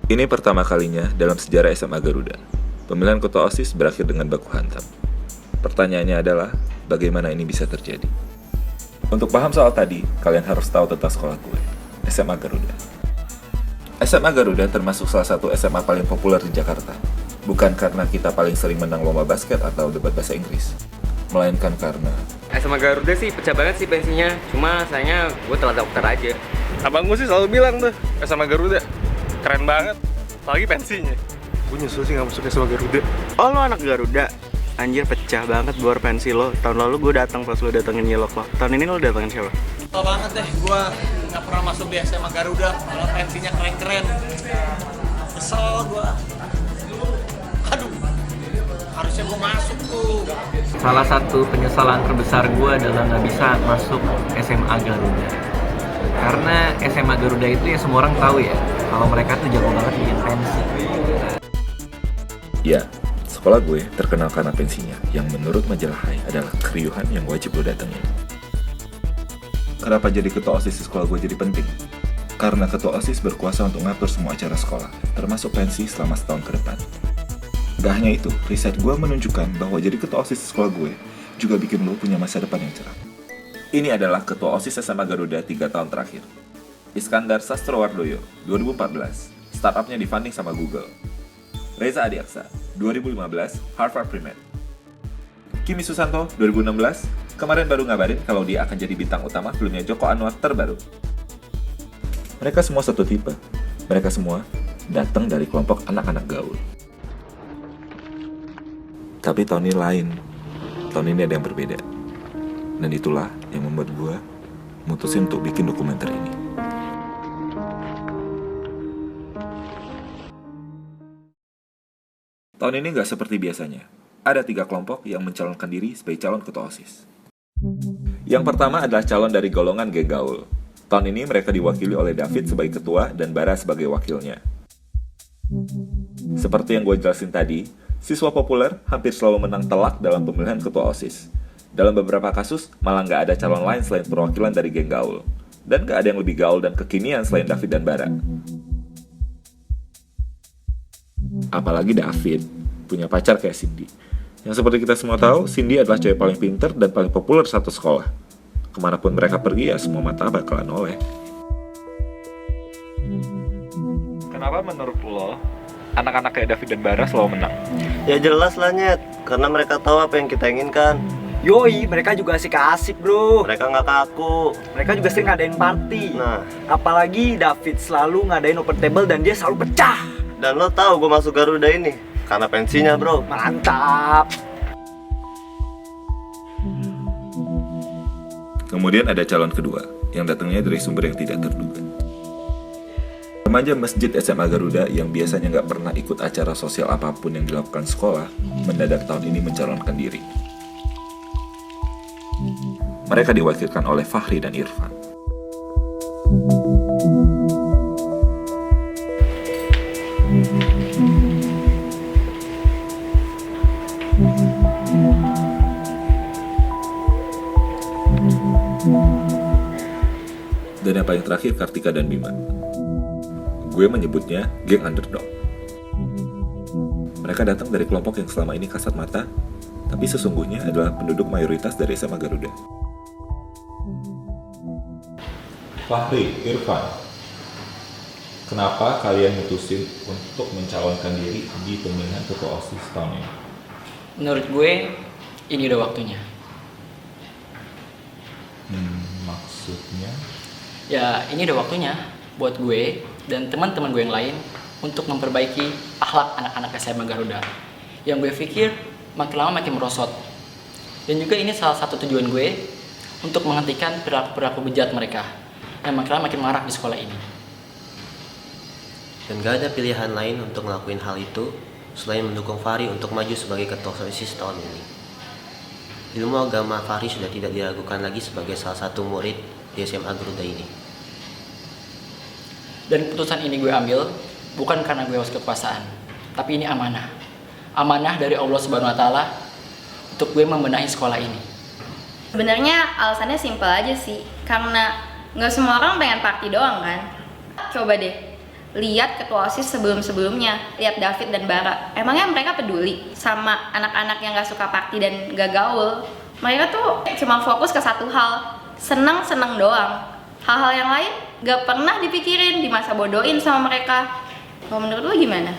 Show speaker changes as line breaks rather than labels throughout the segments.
Ini pertama kalinya dalam sejarah SMA Garuda. Pemilihan ketua OSIS berakhir dengan baku hantam. Pertanyaannya adalah, bagaimana ini bisa terjadi? Untuk paham soal tadi, kalian harus tahu tentang sekolah gue, SMA Garuda. SMA Garuda termasuk salah satu SMA paling populer di Jakarta. Bukan karena kita paling sering menang lomba basket atau debat bahasa Inggris, melainkan karena
SMA Garuda sih pecah banget sih pensinya. Cuma sayangnya gue telat dokter aja.
Abang gue sih selalu bilang tuh, SMA Garuda keren banget, apalagi pensinya. Gue nyusul sih gak masuk SMA Garuda.
Oh, lo anak Garuda? Anjir, pecah banget bor pensi lo. Tahun lalu gue datang pas lo datengin Yellow Claw. Tahun ini lo datengin siapa?
Tau banget deh, gue gak pernah masuk di SMA Garuda, malah pensinya keren-keren. Kesel gue. Aduh, harusnya gue masuk tuh.
Salah satu penyesalan terbesar gue adalah nggak bisa masuk SMA Garuda. Karena SMA Garuda itu ya semua orang tahu ya, kalau mereka tuh jago banget bikin pensi.
ya, sekolah gue terkenal karena pensinya, yang menurut majalah Hai adalah keriuhan yang wajib lo datengin. Kenapa jadi ketua OSIS di sekolah gue jadi penting? Karena ketua OSIS berkuasa untuk ngatur semua acara sekolah, termasuk pensi selama setahun ke depan. Gak hanya itu, riset gue menunjukkan bahwa jadi ketua OSIS di sekolah gue juga bikin lo punya masa depan yang cerah. Ini adalah ketua OSIS SMA Garuda 3 tahun terakhir. Iskandar Sastrowardoyo, 2014, startupnya difunding sama Google. Reza Adiaksa, 2015, Harvard Pre-Med. Kimi Susanto, 2016, kemarin baru ngabarin kalau dia akan jadi bintang utama filmnya Joko Anwar terbaru. Mereka semua satu tipe. Mereka semua datang dari kelompok anak-anak gaul. Tapi tahun ini lain. Tahun ini ada yang berbeda. Dan itulah yang membuat gue mutusin untuk bikin dokumenter ini. Tahun ini nggak seperti biasanya. Ada 3 kelompok yang mencalonkan diri sebagai calon ketua OSIS. Yang pertama adalah calon dari golongan geng gaul. Tahun ini mereka diwakili oleh David sebagai ketua dan Bara sebagai wakilnya. Seperti yang gue jelasin tadi, siswa populer hampir selalu menang telak dalam pemilihan ketua OSIS. Dalam beberapa kasus, malah nggak ada calon lain selain perwakilan dari geng gaul. Dan nggak ada yang lebih gaul dan kekinian selain David dan Bara. Apalagi David, punya pacar kayak Cindy. Yang seperti kita semua tahu, Cindy adalah cewek paling pinter dan paling populer satu sekolah. Kemanapun mereka pergi, ya semua mata bakalan noleh. Kenapa menurut lo, anak-anak kayak David dan Bara selalu menang?
Ya jelas lah, Nyet. Karena mereka tahu apa yang kita inginkan.
Yoi, mereka juga asik-asik bro.
Mereka nggak kaku.
Mereka juga sering ngadain party.
Nah,
Apalagi David selalu ngadain open table dan dia selalu pecah.
dan lo tahu gue masuk Garuda ini karena pensinya, bro.
Mantap.
Kemudian ada calon kedua, yang datangnya dari sumber yang tidak terduga. Remaja Masjid SMA Garuda yang biasanya nggak pernah ikut acara sosial apapun yang dilakukan sekolah, mendadak tahun ini mencalonkan diri. Mereka diwakilkan oleh Fahri dan Irfan. Dan yang paling terakhir Kartika dan Bima. Gue menyebutnya geng underdog. Mereka datang dari kelompok yang selama ini kasat mata, tapi sesungguhnya adalah penduduk mayoritas dari SMA Garuda. Fahri, Irfan, kenapa kalian mutusin untuk mencalonkan diri di pemilihan ketua OSIS tahun ini?
Menurut gue, ini udah waktunya.
Maksudnya?
Ya, ini udah waktunya buat gue dan teman-teman gue yang lain untuk memperbaiki akhlak anak-anak SMA Garuda. Yang gue pikir makin lama makin merosot. Dan juga ini salah satu tujuan gue untuk menghentikan perilaku-perilaku bejat mereka yang makin lama makin marak di sekolah ini.
Dan gak ada pilihan lain untuk ngelakuin hal itu selain mendukung Fahri untuk maju sebagai ketua OSIS tahun ini. Ilmu agama Fahri sudah tidak diragukan lagi sebagai salah satu murid di SMA Garuda ini.
Dan keputusan ini gue ambil bukan karena gue haus kekuasaan, tapi ini amanah. Amanah dari Allah Subhanahu wa taala untuk gue membenahi sekolah ini.
Sebenarnya alasannya simpel aja sih, karena nggak semua orang pengen party doang kan. Coba deh, lihat ketua OSIS sebelum-sebelumnya, lihat David dan Bara. Emangnya mereka peduli sama anak-anak yang gak suka party dan gak gaul? Mereka tuh cuma fokus ke satu hal, seneng-seneng doang. Hal-hal yang lain gak pernah dipikirin, dimasa bodohin sama mereka. Kalau menurut lu gimana?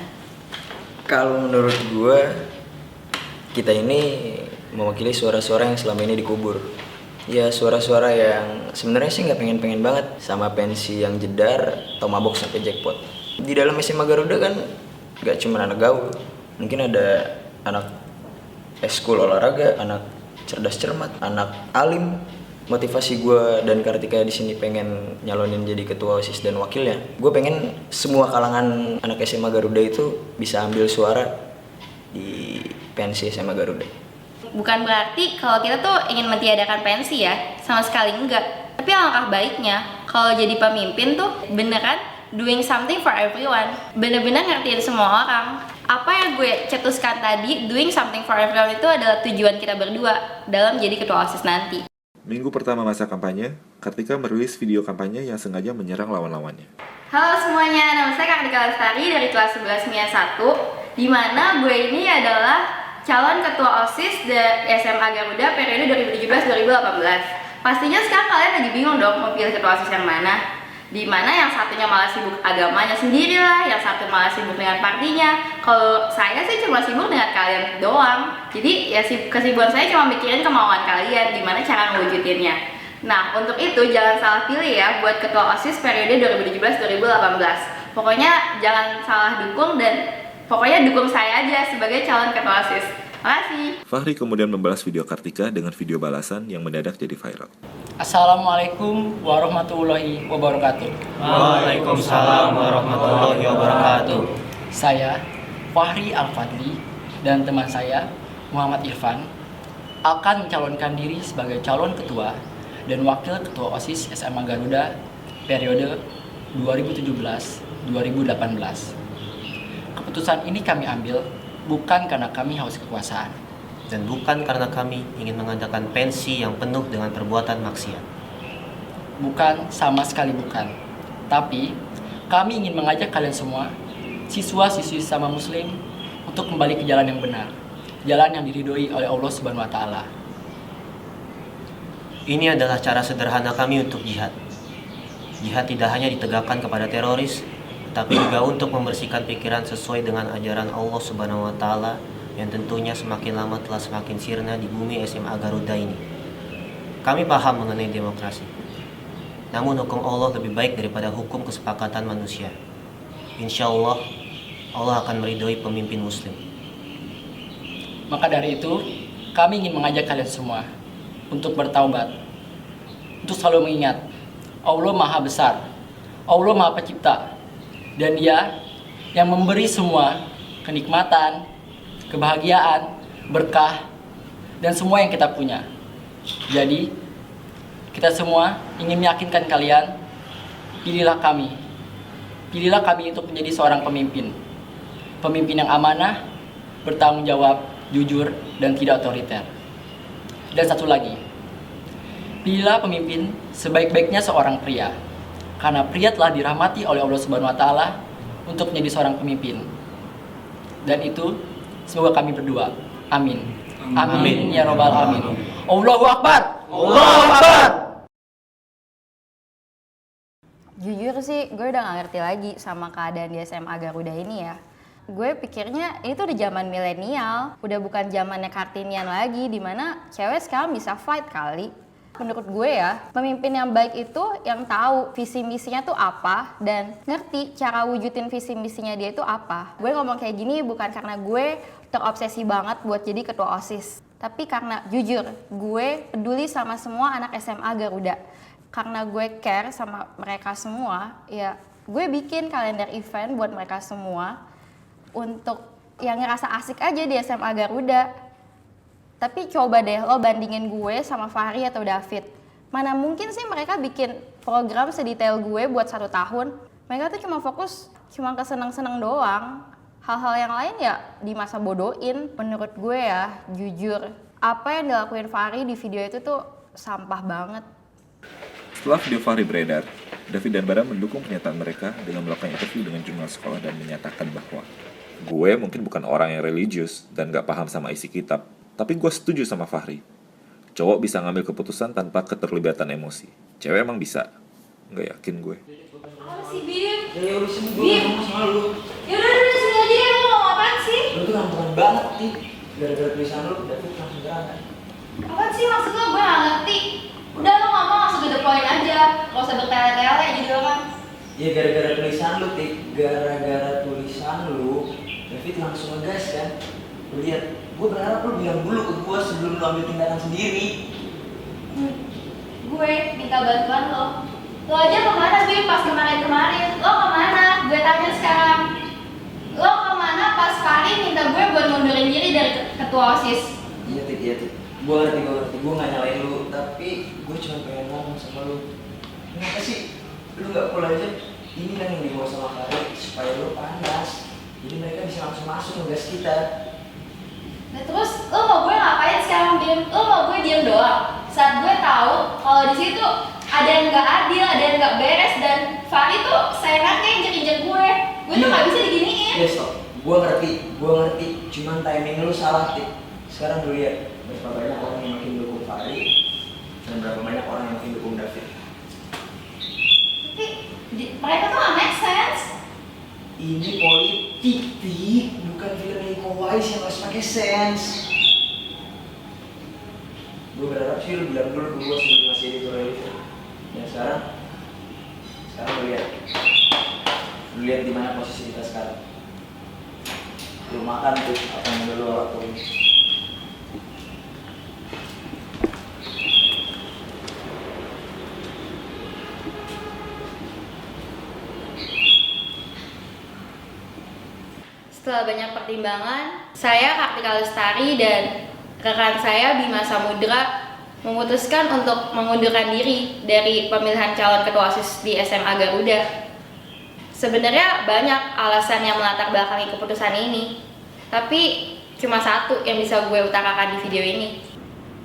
Kalau menurut gue, kita ini mewakili suara-suara yang selama ini dikubur. Ya suara-suara yang sebenarnya sih nggak pengen-pengen banget sama pensi yang jedar atau mabok sampai jackpot. Di dalam SMA Garuda kan nggak cuma anak gaul, mungkin ada anak eskul olahraga, anak cerdas cermat, anak alim. Motivasi gue dan Kartika di sini pengen nyalonin jadi ketua OSIS dan wakilnya. Gue pengen semua kalangan anak SMA Garuda itu bisa ambil suara di pensi SMA Garuda.
Bukan berarti kalau kita tuh ingin mentiadakan pensi ya, sama sekali enggak. Tapi alangkah baiknya kalau jadi pemimpin tuh beneran doing something for everyone. Bener-bener ngertiin semua orang. Apa yang gue cetuskan tadi, doing something for everyone itu adalah tujuan kita berdua dalam jadi ketua OSIS nanti.
Minggu pertama masa kampanye, Kartika merilis video kampanye yang sengaja menyerang lawan-lawannya.
Halo semuanya, nama saya Kartika Lestari dari kelas 11 MIA 1, di mana gue ini adalah calon ketua OSIS SMA Garuda periode 2017-2018. Pastinya sekarang kalian lagi bingung dong mau pilih ketua OSIS yang mana. Di mana yang satunya malah sibuk agamanya sendiri lah, yang satu malah sibuk dengan partinya. Kalau saya sih cuma sibuk dengan kalian doang. Jadi ya kesibukan saya cuma mikirin kemauan kalian, gimana cara ngewujudinnya. Nah, untuk itu jangan salah pilih ya buat ketua OSIS periode 2017-2018. Pokoknya jangan salah dukung dan pokoknya dukung saya aja sebagai calon ketua OSIS. Makasih.
Fahri kemudian membalas video Kartika dengan video balasan yang mendadak jadi viral.
Assalamualaikum warahmatullahi wabarakatuh.
Waalaikumsalam warahmatullahi wabarakatuh.
Saya Fahri Al-Fadli dan teman saya Muhammad Irfan akan mencalonkan diri sebagai calon ketua dan wakil ketua OSIS SMA Garuda periode 2017-2018. Keputusan ini kami ambil bukan karena kami haus kekuasaan
Dan bukan karena kami ingin mengadakan pensi yang penuh dengan perbuatan maksiat.
Bukan, sama sekali bukan. Tapi kami ingin mengajak kalian semua, siswa-siswi sama muslim, untuk kembali ke jalan yang benar, jalan yang diridhoi oleh Allah Subhanahu wa Ta'ala.
Ini adalah cara sederhana kami untuk jihad. Jihad tidak hanya ditegakkan kepada teroris, tapi juga untuk membersihkan pikiran sesuai dengan ajaran Allah Subhanahu wa Ta'ala yang tentunya semakin lama telah semakin sirna di bumi SMA Garuda ini. Kami paham mengenai demokrasi. Namun hukum Allah lebih baik daripada hukum kesepakatan manusia. Insya Allah, Allah akan meridhoi pemimpin muslim.
Maka dari itu, kami ingin mengajak kalian semua untuk bertaubat, untuk selalu mengingat Allah Maha Besar, Allah Maha Pencipta, dan Dia yang memberi semua kenikmatan, kebahagiaan, berkah, dan semua yang kita punya. Jadi, kita semua ingin meyakinkan kalian, pilihlah kami. Pilihlah kami untuk menjadi seorang pemimpin. Pemimpin yang amanah, bertanggung jawab, jujur, dan tidak otoriter. Dan satu lagi, pilihlah pemimpin sebaik-baiknya seorang pria. Karena pria telah dirahmati oleh Allah Subhanahu wa Ta'ala untuk menjadi seorang pemimpin. Dan itu semoga kami berdua. Amin. Amin ya robbal alamin. Allahu Akbar. Allahu Akbar.
Jujur sih, gue udah gak ngerti lagi sama keadaan di SMA Garuda ini ya. Gue pikirnya itu udah zaman milenial, udah bukan zamannya Kartinian lagi, dimana cewek sekarang bisa fight kali. Menurut gue ya, pemimpin yang baik itu yang tahu visi misinya tuh apa dan ngerti cara wujudin visi misinya dia itu apa. Gue ngomong kayak gini bukan karena gue terobsesi banget buat jadi ketua OSIS, tapi karena jujur, gue peduli sama semua anak SMA Garuda. Karena gue care sama mereka semua, ya gue bikin kalender event buat mereka semua untuk yang ngerasa asik aja di SMA Garuda. Tapi coba deh lo bandingin gue sama Fahri atau David. Mana mungkin sih mereka bikin program sedetail gue buat 1 tahun. Mereka tuh cuma fokus, cuma kesenang-senang doang. Hal-hal yang lain ya di masa bodohin. Menurut gue ya, jujur, apa yang dilakuin Fahri di video itu tuh sampah banget.
Setelah video Fahri beredar, David dan Bara mendukung pernyataan mereka dengan melakukan interview dengan jurnal sekolah dan menyatakan bahwa gue mungkin bukan orang yang religius dan gak paham sama isi kitab, tapi gue setuju sama Fahri. Cowok bisa ngambil keputusan tanpa keterlibatan emosi. Cewek emang bisa. Gak yakin gue.
Apa sih, Bim?
Ya udah sini gue
Bim.
ngomong sama lu.
Yaudah, sini aja ya, lu mau apaan sih?
Lu tuh rambuan banget nih. Gara-gara tulisan lu, David langsung gerangan.
Apaan sih maksud lo? Gue gak ngerti. Udah lo ngomong langsung to the point aja. Gak usah bertele-tele gitu kan.
Ya gara-gara tulisan lu, Tik. Gara-gara tulisan lu, David langsung ngegas kan. Lu lihat, gue berharap lu bilang dulu ke gue sebelum lu ambil tindakan sendiri.
Gue minta bantuan lo. Lo aja kemana Bim pas kemarin-kemarin? Lo kemana? Gue tanya sekarang. Lo kemana pas Fahri minta gue buat ngundurin diri dari ketua OSIS?
Iya, Tik. Gue ngerti. Gue gak nyalain lu, tapi gue cuma pengen ngomong sama lu. Kenapa sih? Lu gak pulang aja? Ini kan yang dibawa sama Fahri supaya lu panas. Jadi mereka bisa langsung masuk ngegas kita.
Nah terus lo mau gue ngapain sekarang Bim? Lo mau gue diem doang? Saat gue tahu kalau di situ ada yang nggak adil, ada yang nggak beres dan Fahri tuh seenaknya injek-injek gue. Gue tuh nggak bisa diginiin.
Ya stop, gue ngerti. Cuman timing lu salah, Tik. Sekarang lu lihat berapa banyak orang yang makin dukung Fahri dan berapa banyak orang yang makin dukung David.
Tapi mereka tuh nggak make sense.
Ini politik, Tik. Bukan film Iko Uwais yang harus pakai sense. Gue berharap sih lu bilang dulu ke gue sebelum ngasih editorial itu. Dan sekarang lu lihat di mana posisi kita sekarang. Lu makan tuh apa yang udah lu lakuin.
Setelah banyak pertimbangan, saya Kartika Lestari dan rekan saya Bima Samudra memutuskan untuk mengundurkan diri dari pemilihan calon ketua OSIS di SMA Garuda. Sebenarnya banyak alasan yang melatar belakangi keputusan ini, tapi cuma satu yang bisa gue utarakan di video ini.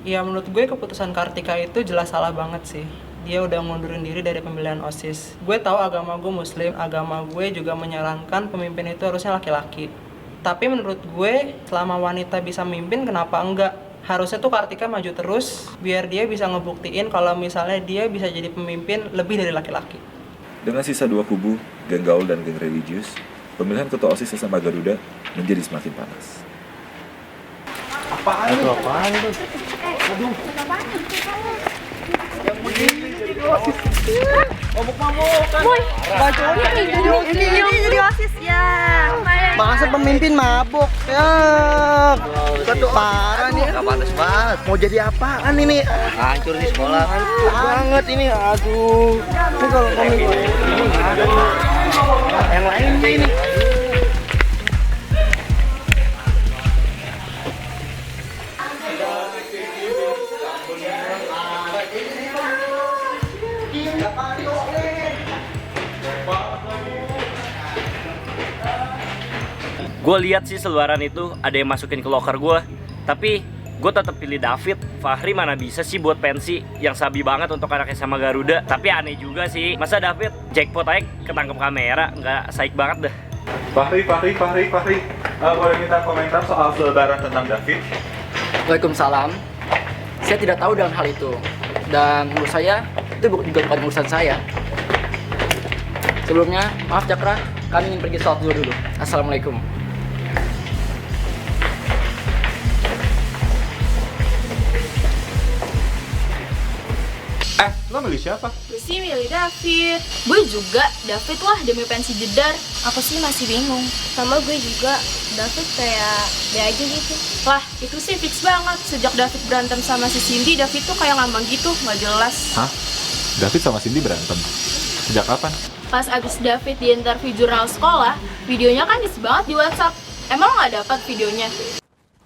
Ya menurut gue keputusan Kartika itu jelas salah banget sih. Dia udah ngundurin diri dari pemilihan OSIS. Gue tahu agama gue Muslim, agama gue juga menyarankan pemimpin itu harusnya laki-laki. Tapi menurut gue, selama wanita bisa mimpin, kenapa enggak? Harusnya tuh Kartika maju terus, biar dia bisa ngebuktiin kalau misalnya dia bisa jadi pemimpin lebih dari laki-laki.
Dengan sisa 2 kubu, geng gaul dan geng religius, pemilihan ketua OSIS SMA Garuda menjadi semakin panas.
Apaan itu? Aduh. Mabuk-mabukan.
Ini jadi OSIS ya.
Masa pemimpin mabuk? Ya. Parah nih.
Gak pantas banget.
Mau jadi apaan ini?
Hancur di sekolah.
Hancur banget ini. Aduh. Ini kalau pemimpin yang lain ini.
Gue lihat sih seluaran itu ada yang masukin ke loker gue, tapi gue tetap pilih David. Fahri mana bisa sih buat pensi yang sabi banget untuk anak SMA Garuda. Tapi aneh juga sih, masa David jackpot aja ketangkep kamera, nggak saik banget dah.
Fahri, boleh minta komentar soal selebaran tentang David?
Waalaikumsalam. Saya tidak tahu dengan hal itu. Dan menurut saya, itu juga bukan urusan saya. Sebelumnya, maaf Cakra, kami ingin pergi sholat dulu. Assalamualaikum.
Lo milih siapa?
Gue sih milih David. Gue juga David lah demi pensi jedar. Aku sih masih bingung. Sama gue juga. David kayak be aja gitu. Wah itu sih fix banget. Sejak David berantem sama si Cindy, David tuh kayak ngambang gitu, nggak jelas.
Hah? David sama Cindy berantem? Sejak kapan?
Pas abis David di interview jurnal sekolah, videonya kan hits banget di WhatsApp. Emang lo nggak dapat videonya?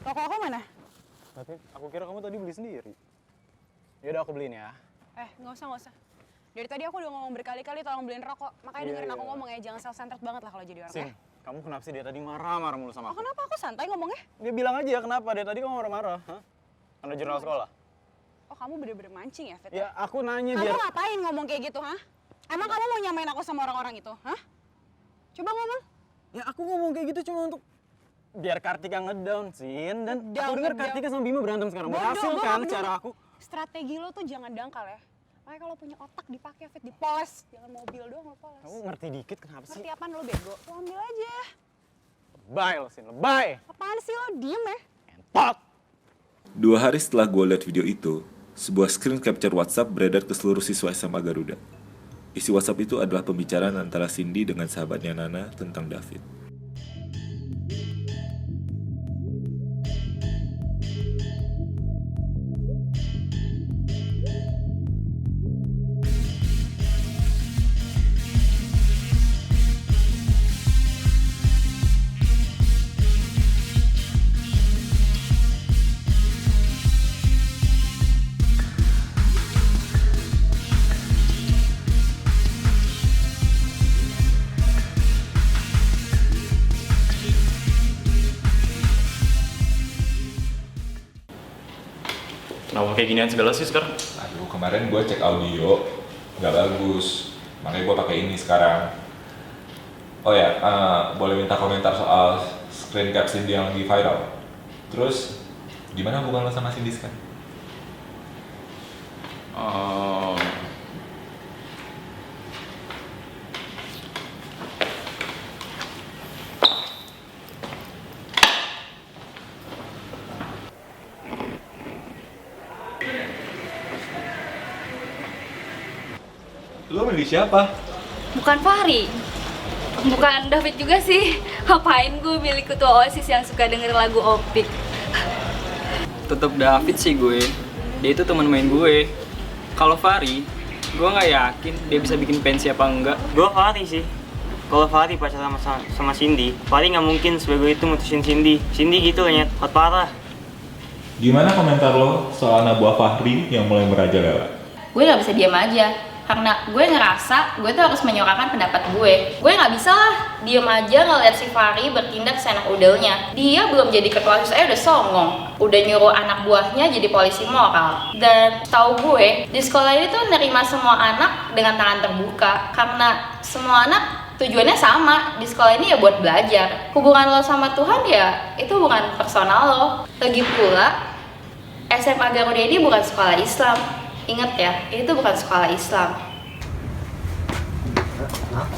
Rokok aku mana?
David, aku kira kamu tadi beli sendiri. Yaudah aku beliin ya.
Nggak usah. Dari tadi aku udah ngomong berkali-kali tolong beliin rokok. Makanya dengerin aku ngomong ya, jangan self-centered banget lah kalau jadi orang ya.
Kamu kenapa sih dia tadi marah mulu sama aku?
Kenapa aku santai ngomongnya?
Dia bilang aja kenapa, dia tadi kamu marah-marah. Hah? Karena jurnal sekolah?
Oh kamu bener-bener mancing ya, Fit?
Ya aku nanya
Kamu
biar...
ngapain ngomong kayak gitu, hah?
Emang kamu mau nyamain aku sama orang-orang itu? Hah? Coba ngomong.
Ya aku ngomong kayak gitu cuma untuk biar Kartika ngedown, Sin. Dan aku denger Kartika sama Bima berantem sekarang. Berhasil kan cara aku?
Strategi lo tuh jangan dangkal ya. Makanya kalau punya otak dipakai, Fit, dipoles. Jangan mobil doang lo poles.
Kamu ngerti dikit kenapa sih?
Ngerti apaan lo bego? Lo ambil aja.
Lebay lo, Sin. Lebay.
Apaan sih lo? Diem ya?
Entot.
2 hari setelah gue lihat video itu, sebuah screen capture WhatsApp beredar ke seluruh siswa SMA Garuda. Isi WhatsApp itu adalah pembicaraan antara Cindy dengan sahabatnya Nana tentang David.
Kenapa kayak ginian segala sih sekarang?
Aduh, kemarin gue cek audio, nggak bagus. Makanya gue pakai ini sekarang. Oh ya, boleh minta komentar soal screen cap Cindy yang lagi viral. Terus, gimana hubungan lo sama Cindy sekarang? Lo milih siapa?
Bukan Fahri. Bukan David juga sih. Ngapain gue milih ketua OSIS yang suka denger lagu Opik?
Tetep David sih gue. Dia itu teman main gue. Kalau Fahri, gue nggak yakin dia bisa bikin pensi apa enggak.
Gue Fahri sih. Kalau Fahri pacaran sama Cindy, Fahri nggak mungkin sebagai itu mutusin Cindy. Cindy gitu nyet, hot parah.
Gimana komentar lo soal anak buah Fahri yang mulai merajalela?
Gue nggak bisa diam aja. Karena gue ngerasa gue tuh harus menyuarakan pendapat gue. Gue nggak bisa lah diem aja ngeliat si Fahri bertindak seenak udelnya. Dia belum jadi ketua OSIS aja udah songong. Udah nyuruh anak buahnya jadi polisi moral. Dan tahu gue, di sekolah ini tuh nerima semua anak dengan tangan terbuka. Karena semua anak tujuannya sama. Di sekolah ini ya buat belajar. Hubungan lo sama Tuhan ya itu bukan personal lo. Lagi pula, SMA Garuda ini bukan sekolah Islam. Ingat ya, itu bukan sekolah Islam.
Maaf,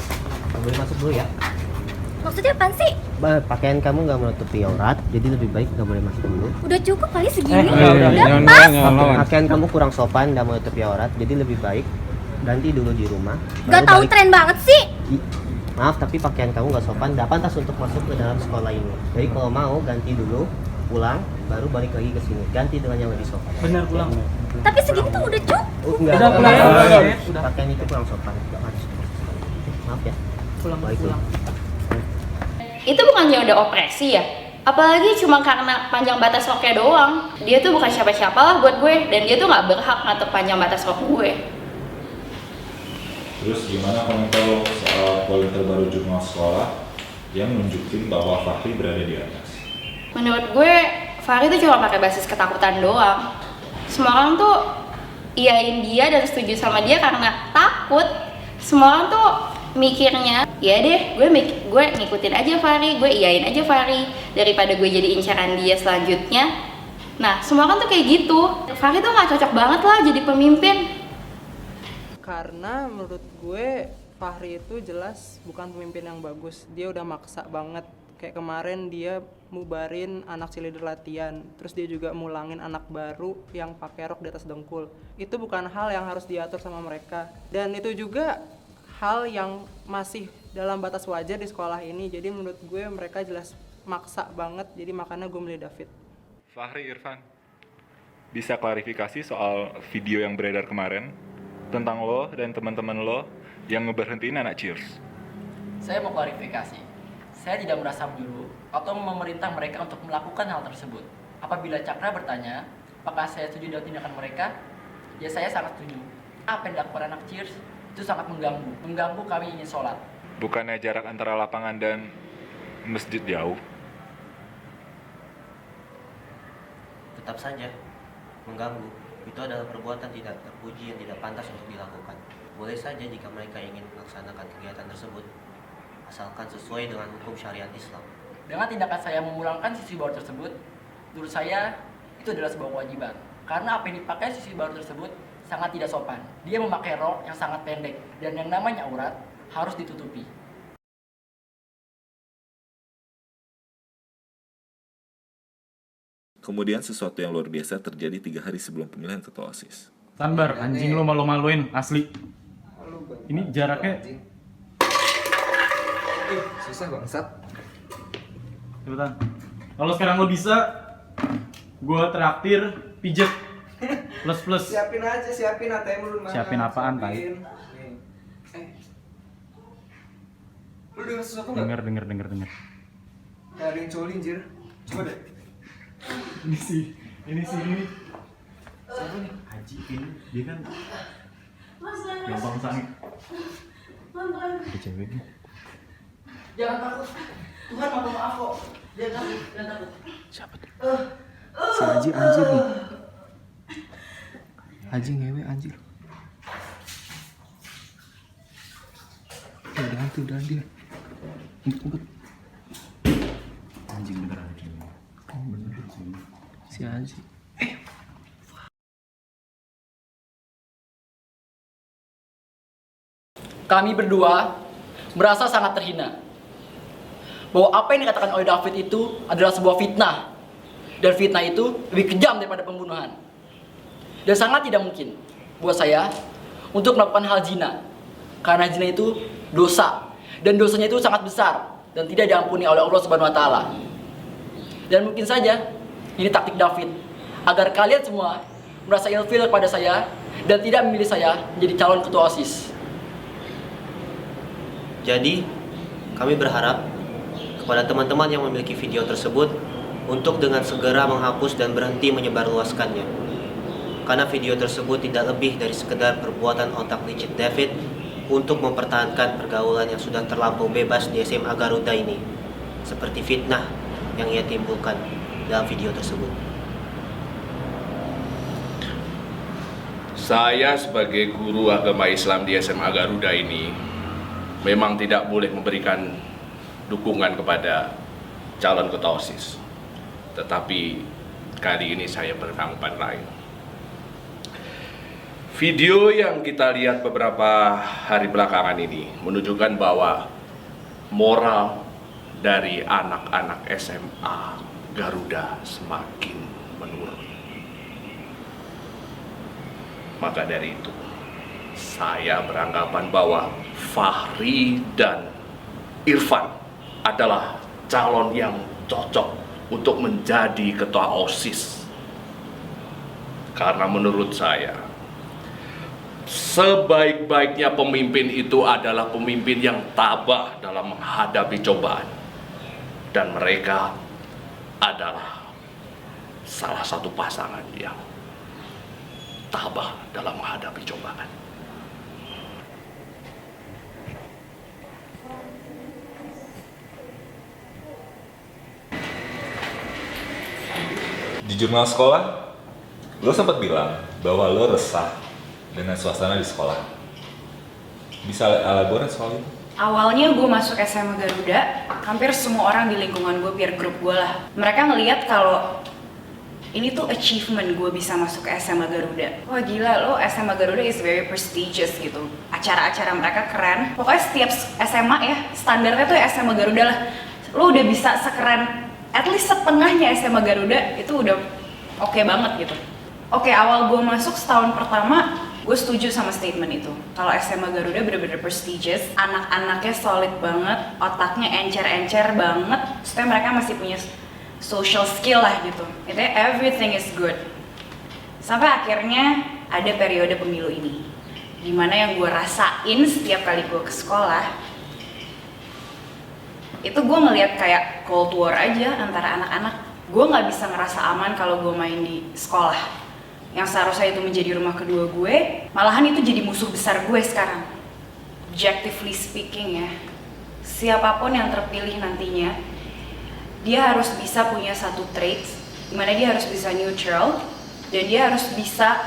nggak boleh masuk dulu ya.
Maksudnya apaan sih?
Pakaian kamu nggak menutupi aurat, jadi lebih baik nggak boleh masuk dulu.
Udah cukup kali segini.
Udah
pas.
Pakaian kamu kurang sopan, nggak menutupi aurat, jadi lebih baik ganti dulu di rumah.
Gak tahu tren banget sih.
Maaf, tapi pakaian kamu nggak sopan, nggak pantas untuk masuk ke dalam sekolah ini. Jadi kalau mau ganti dulu, pulang, baru balik lagi ke sini. Ganti dengan yang lebih sopan.
Benar, pulang.
Tapi segini tuh udah cukup.
Enggak,
Udah pulang.
Udah. Pakaian itu kurang sopan. Maaf ya.
Pulang.
Itu bukannya udah opresi ya? Apalagi cuma karena panjang batas roknya doang. Dia tuh bukan siapa-siapa lah buat gue. Dan dia tuh gak berhak ngatur panjang batas rok gue.
Terus gimana komentar lo soal poin terbaru jurnal sekolah yang nunjukin bahwa Fahri berada di atas?
Menurut gue, Fahri tuh cuma pakai basis ketakutan doang. Semua orang tuh iyain dia dan setuju sama dia karena takut. Semua orang tuh mikirnya, ya deh, gue ngikutin aja Fahri, gue iyain aja Fahri daripada gue jadi incaran dia selanjutnya. Nah, semua orang tuh kayak gitu. Fahri tuh nggak cocok banget lah jadi pemimpin.
Karena menurut gue Fahri itu jelas bukan pemimpin yang bagus. Dia udah maksa banget. Kayak kemarin dia mubarin anak cheerleader latihan, terus dia juga mulangin anak baru yang pakai rok di atas dengkul. Itu bukan hal yang harus diatur sama mereka. Dan itu juga hal yang masih dalam batas wajar di sekolah ini. Jadi menurut gue mereka jelas maksa banget, jadi makanya gue milih David.
Fahri Irfan, bisa klarifikasi soal video yang beredar kemarin tentang lo dan teman-teman lo yang ngeberhentiin anak cheers?
Saya mau klarifikasi. Saya tidak merasa menyuruh atau memerintah mereka untuk melakukan hal tersebut. Apabila Cakra bertanya, apakah saya setuju dengan tindakan mereka? Ya saya sangat setuju. Apa yang dilakukan anak cheers itu sangat mengganggu kami ingin sholat.
Bukannya jarak antara lapangan dan masjid jauh?
Tetap saja mengganggu. Itu adalah perbuatan tidak terpuji yang tidak pantas untuk dilakukan. Boleh saja jika mereka ingin melaksanakan kegiatan tersebut, asalkan sesuai dengan hukum syariat Islam.
Dengan tindakan saya memulangkan siswi baru tersebut, menurut saya itu adalah sebuah kewajiban. Karena apa yang dipakai siswi baru tersebut sangat tidak sopan. Dia memakai rok yang sangat pendek, dan yang namanya aurat harus ditutupi.
Kemudian sesuatu yang luar biasa terjadi 3 hari sebelum pemilihan ketua OSIS.
Sanbar, anjing lu malu-maluin, asli. Ini jaraknya...
Susah bangsat.
Cepetan. Kalau sekarang lo bisa, gue traktir pijet plus.
Siapin ATM lu mana?
Siapin apaan, Tai?
Lu denger sesuatu nggak?
Denger.
Kayak ada yang coli, anjir. Coba deh.
Ini sih. Siapa nih? Haji ini, dia kan gampang sange. Ada ceweknya.
Jangan takut, Tuhan maaf kok. Jangan takut.
Siapa tuh?
Si Haji anjir nih. Haji ngewe anjir. Udah dia. Ngumpet.
Anjing beneran.
Oh bener. Si Haji.
Kami berdua merasa sangat terhina bahwa apa yang dikatakan oleh David itu adalah sebuah fitnah, dan fitnah itu lebih kejam daripada pembunuhan, dan sangat tidak mungkin buat saya untuk melakukan hal zina, karena zina itu dosa, dan dosanya itu sangat besar dan tidak diampuni oleh Allah Subhanahu wa Ta'ala. Dan mungkin saja ini taktik David agar kalian semua merasa ilfil kepada saya dan tidak memilih saya menjadi calon ketua OSIS.
Jadi, kami berharap kepada teman-teman yang memiliki video tersebut untuk dengan segera menghapus dan berhenti menyebarluaskannya. Karena video tersebut tidak lebih dari sekedar perbuatan otak licik David untuk mempertahankan pergaulan yang sudah terlampau bebas di SMA Garuda ini, seperti fitnah yang ia timbulkan dalam video tersebut.
Saya sebagai guru agama Islam di SMA Garuda ini memang tidak boleh memberikan dukungan kepada calon ketua OSIS. Tetapi kali ini saya beranggapan lain. Video yang kita lihat beberapa hari belakangan ini menunjukkan bahwa moral dari anak-anak SMA Garuda semakin menurun. Maka dari itu, saya beranggapan bahwa Fahri dan Irfan adalah calon yang cocok untuk menjadi ketua OSIS. Karena menurut saya, sebaik-baiknya pemimpin itu adalah pemimpin yang tabah dalam menghadapi cobaan. Dan mereka adalah salah satu pasangan yang tabah dalam menghadapi cobaan.
Di jurnal sekolah, lo sempat bilang bahwa lo resah dengan suasana di sekolah. Bisa elaborate soal itu?
Awalnya gue masuk SMA Garuda, hampir semua orang di lingkungan gue, peer group gue lah, mereka ngelihat kalau ini tuh achievement gue bisa masuk ke SMA Garuda. Wah gila, lo SMA Garuda is very prestigious gitu. Acara-acara mereka keren. Pokoknya setiap SMA ya, standarnya tuh SMA Garuda lah. Lo udah bisa sekeren, at least setengahnya SMA Garuda, itu udah oke banget gitu. Oke, awal gue masuk setahun pertama, gue setuju sama statement itu. Kalau SMA Garuda bener-bener prestigious, anak-anaknya solid banget, otaknya encer-encer banget, supaya mereka masih punya social skill lah gitu. Intinya everything is good. Sampai akhirnya ada periode pemilu ini, dimana yang gue rasain setiap kali gue ke sekolah, itu gue ngeliat kayak cold war aja antara anak-anak. Gue nggak bisa ngerasa aman kalau gue main di sekolah. Yang seharusnya itu menjadi rumah kedua gue, malahan itu jadi musuh besar gue sekarang. Objectively speaking ya, siapapun yang terpilih nantinya, dia harus bisa punya satu trait, dimana dia harus bisa neutral, dan dia harus bisa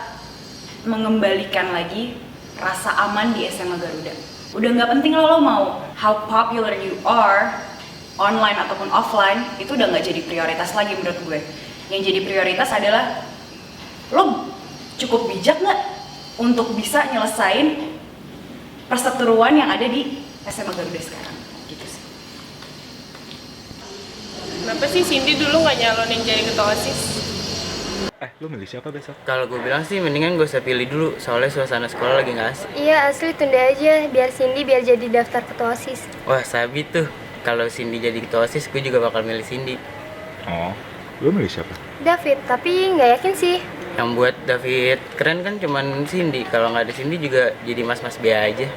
mengembalikan lagi rasa aman di SMA Garuda. Udah nggak penting lo mau how popular you are, online ataupun offline, itu udah nggak jadi prioritas lagi menurut gue. Yang jadi prioritas adalah lo cukup bijak nggak untuk bisa nyelesain perseteruan yang ada di SMA Garuda sekarang. Gitu sih.
Kenapa sih Cindy dulu nggak nyalonin jadi ketua OSIS?
Lu milih siapa besok?
Kalau gue bilang sih mendingan gue usah pilih dulu, soalnya suasana sekolah lagi nggak asik.
Iya asli, tunda aja biar Cindy biar jadi daftar ketua OSIS.
Wah sabi tuh, kalau Cindy jadi ketua OSIS gue juga bakal milih Cindy.
Oh, lu milih siapa?
David, tapi nggak yakin sih.
Yang buat David keren kan cuman Cindy, kalau nggak ada Cindy juga jadi mas-mas B aja.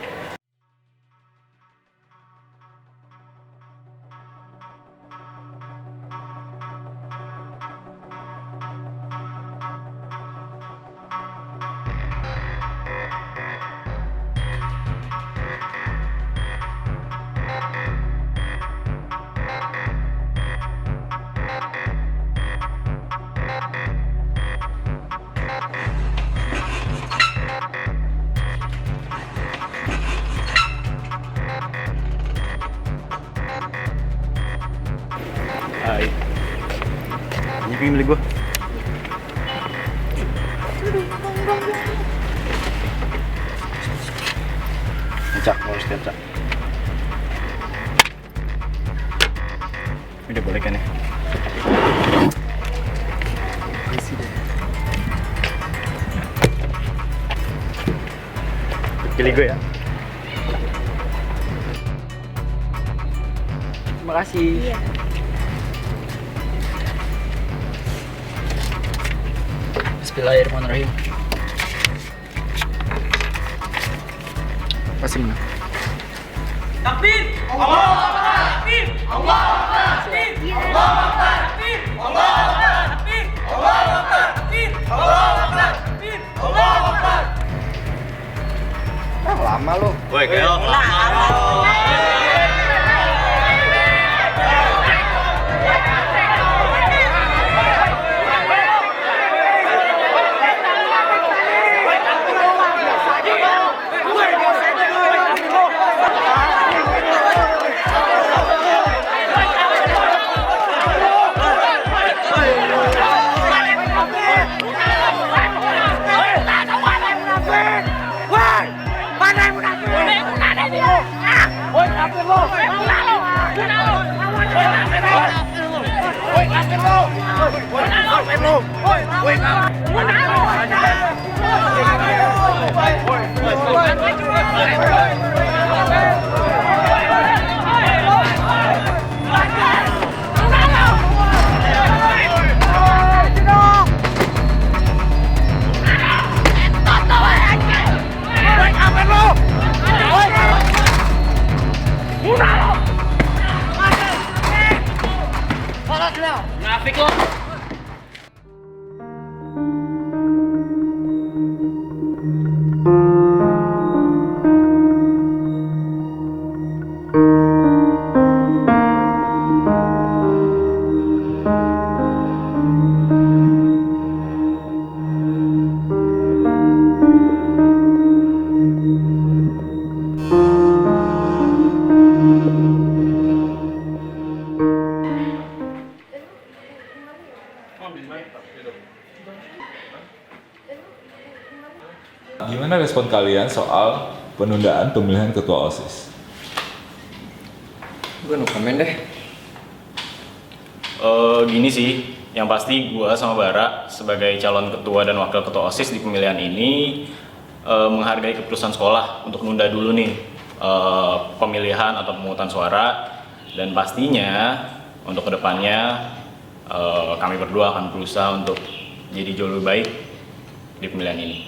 Hai. Ini pengen milih gua. Cak, mau setiap cak. Udah boleh kan ya? Isi deh. Pilih gue ya.
Terima kasih.
Iya.
Bismillahirrahmanirrahim.
Pasti menang.
Takbir! Allahu Akbar! Takbir! Allahu Akbar! Takbir! Allahu Akbar! Takbir! Allahu Akbar! Takbir! Allahu Akbar! Takbir! Allahu Akbar! Takbir! Allahu Akbar!
Lama lo.
Woi, Keo.
Nafik lo.
Gimana respon kalian soal penundaan pemilihan ketua OSIS?
Gue no komen deh.
Gini sih, yang pasti gue sama Bara sebagai calon ketua dan wakil ketua OSIS di pemilihan ini menghargai keputusan sekolah untuk nunda dulu nih pemilihan atau pemungutan suara, dan pastinya untuk kedepannya kami berdua akan berusaha untuk jadi jauh lebih baik di pemilihan ini.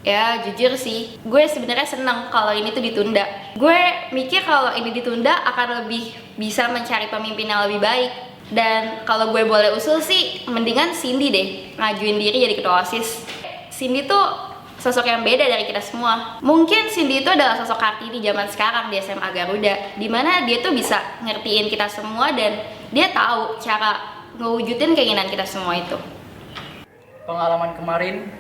Ya jujur sih, gue sebenarnya seneng kalau ini tuh ditunda. Gue mikir kalau ini ditunda akan lebih bisa mencari pemimpin yang lebih baik. Dan kalau gue boleh usul sih, mendingan Cindy deh ngajuin diri jadi ketua OSIS. Cindy tuh sosok yang beda dari kita semua. Mungkin Cindy itu adalah sosok Kartini zaman sekarang di SMA Garuda, dimana dia tuh bisa ngertiin kita semua dan dia tahu cara ngewujudin keinginan kita semua itu.
Pengalaman kemarin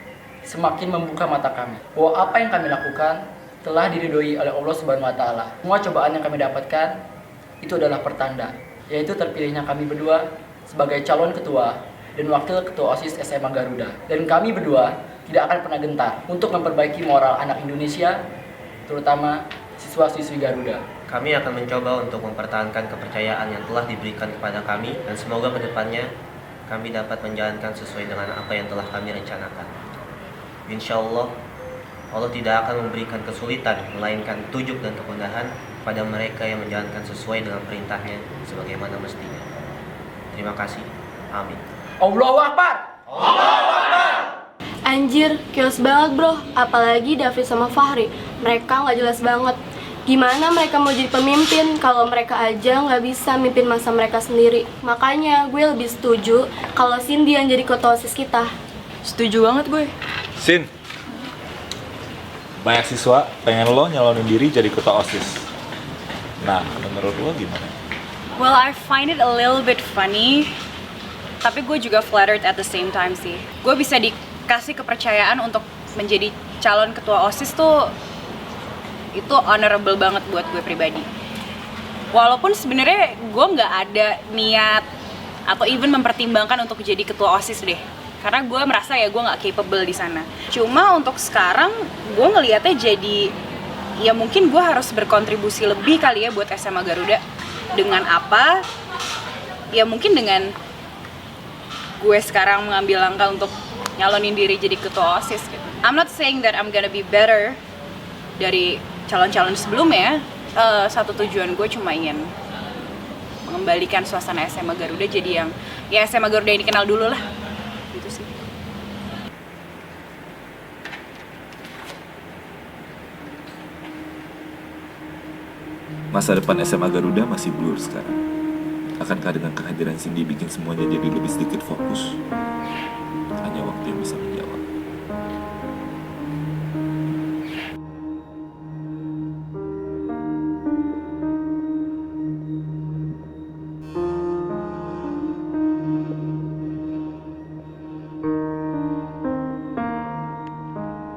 semakin membuka mata kami bahwa apa yang kami lakukan telah diridhoi oleh Allah Subhanahu wa taala. Semua cobaan yang kami dapatkan itu adalah pertanda, yaitu terpilihnya kami berdua sebagai calon ketua dan wakil ketua OSIS SMA Garuda. Dan kami berdua tidak akan pernah gentar untuk memperbaiki moral anak Indonesia, terutama siswa-siswi Garuda.
Kami akan mencoba untuk mempertahankan kepercayaan yang telah diberikan kepada kami dan semoga kedepannya kami dapat menjalankan sesuai dengan apa yang telah kami rencanakan. Insya Allah, Allah tidak akan memberikan kesulitan, melainkan petunjuk dan kemudahan pada mereka yang menjalankan sesuai dengan perintahnya sebagaimana mestinya. Terima kasih. Amin.
Allahu Akbar!
Allahu Akbar! Anjir, chaos banget bro. Apalagi David sama Fahri. Mereka nggak jelas banget. Gimana mereka mau jadi pemimpin kalau mereka aja nggak bisa mimpin masa mereka sendiri. Makanya gue lebih setuju kalau Cindy yang jadi ketua OSIS kita.
Setuju banget gue.
Sin, banyak siswa pengen lo nyalonin diri jadi ketua OSIS. Nah, menurut lo gimana?
Well, I find it a little bit funny, tapi gue juga flattered at the same time sih. Gue bisa dikasih kepercayaan untuk menjadi calon ketua OSIS tuh, itu honorable banget buat gue pribadi. Walaupun sebenarnya gue nggak ada niat atau even mempertimbangkan untuk jadi ketua OSIS deh, karena gue merasa ya gue nggak capable di sana. Cuma untuk sekarang gue ngelihatnya jadi ya mungkin gue harus berkontribusi lebih kali ya buat SMA Garuda. Dengan apa? Ya mungkin dengan gue sekarang mengambil langkah untuk nyalonin diri jadi ketua OSIS gitu. I'm not saying that I'm gonna be better dari calon-calon sebelumnya. Satu tujuan gue cuma ingin mengembalikan suasana SMA Garuda jadi yang ya SMA Garuda yang dikenal dulu lah. Gitu sih.
Masa depan SMA Garuda masih blur sekarang. Akankah dengan kehadiran Cindy bikin semuanya jadi lebih sedikit fokus? Hanya waktu yang bisa menjawab.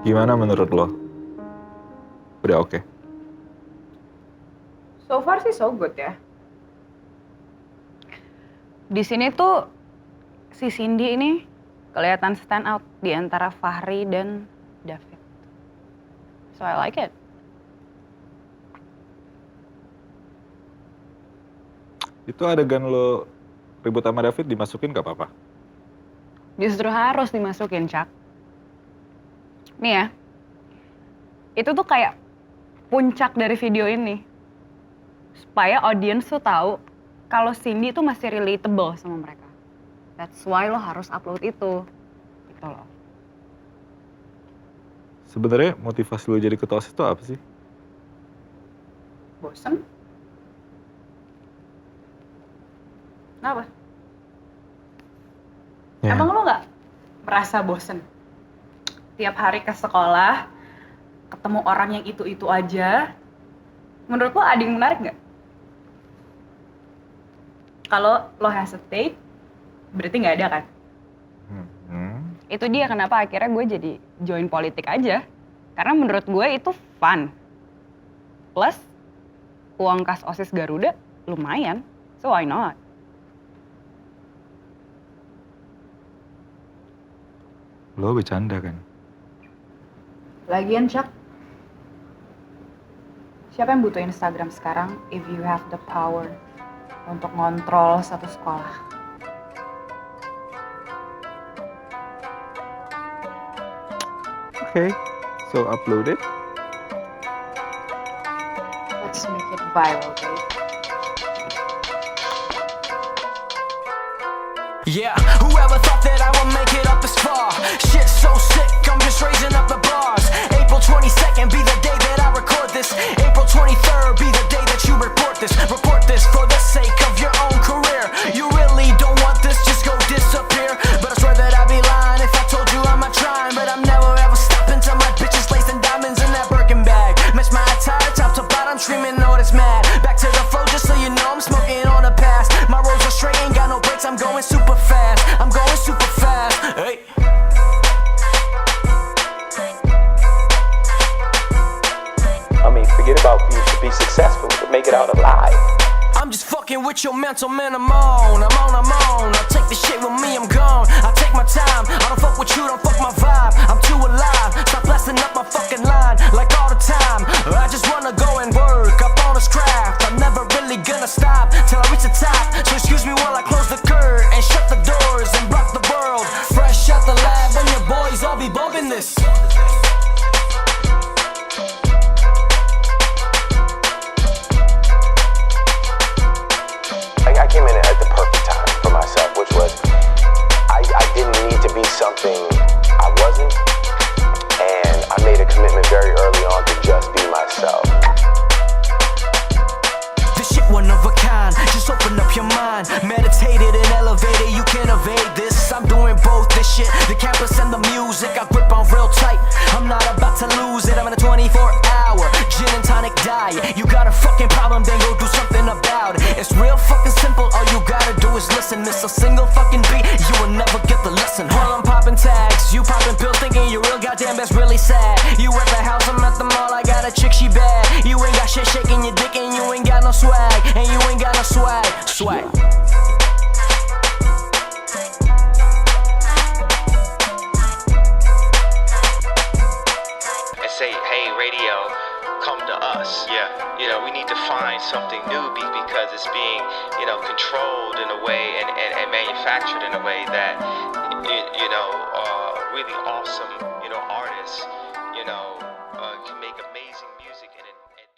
Gimana menurut lo? Udah oke?
So far sih so good ya. Di sini tuh si Cindy ini kelihatan stand out di antara Fahri dan David. So I like it.
Itu adegan lo ribut sama David dimasukin gak apa-apa?
Justru harus dimasukin, Cak. Nih ya, itu tuh kayak puncak dari video ini. Supaya audiens tuh tahu kalau Cindy tuh masih relatable sama mereka. That's why lo harus upload itu. Gitu loh.
Sebenarnya motivasi lo jadi ketua OSIS itu apa sih?
Bosen? Kenapa?
Ya.
Emang lo nggak merasa bosen? Tiap hari ke sekolah, ketemu orang yang itu-itu aja. Menurut lo ada yang menarik nggak? Kalau lo hesitate, berarti nggak ada kan? Itu dia kenapa akhirnya gue jadi join politik aja. Karena menurut gue itu fun. Plus, uang kas OSIS Garuda lumayan. So why not?
Lo bercanda kan?
Lagian, Cak, siapa yang butuh Instagram sekarang if you have the power untuk ngontrol satu sekolah?
Okay, so upload it.
Let's make it viral, babe.
Yeah, whoever thought that I would make it up this far? Shit's so sick, I'm just raising up the bars. April 22nd be the day that I record this. April 23rd be the day that you report this. Report this for the sake of your own career. You really don't want this, just go disappear. But I swear that I'd be lying if I told you I'm not trying. But I'm never ever stopping till my bitches lacing diamonds in that Birkin bag. Match my attire, top to bottom, screaming all this mad. Back to the flow, just so you know I'm smoking on the past. My roads are straight, ain't got no brakes, I'm going super fast. I'm going super fast. Hey.
forget about you to be successful, to make it out alive.
I'm just fucking with your mental man, I'm on. I'll take the shit with me, I'm gone. I take my time, I don't fuck with you, don't fuck my vibe. I'm too alive, stop blasting up my fucking line like all the time. I just wanna go and work up on this craft. I'm never really gonna stop till I reach the top. So excuse me while I close the curtain and shut the doors and block the world. Fresh out the lab and your boys all be bumping this.
I came in at the perfect time for myself, which was I didn't need to be something I wasn't, and I made a commitment very early on to just be myself.
This shit one of a kind, just open up your mind. Meditated and elevated, you can't evade this. I'm doing both this shit, the campus and the music. I grip on real tight, I'm not about to lose it. I'm in a 24-hour gin and tonic diet. You got a fucking problem, then go do something about it. It's real fucking simple, all you gotta do is listen. Miss a single fucking beat, you will never get the lesson. While I'm popping tags, you popping pills, thinking you're real, goddamn that's really sad. You at the house, I'm at the mall, I got a chick, she bad. You ain't got shit shaking your dick and you ain't got no swag. And you ain't got no swag.
And say, hey, radio, come to us. Yeah. You know, we need to find something new because it's being, you know, controlled in a way and manufactured in a way that, you know, really awesome, you know, artists, you know,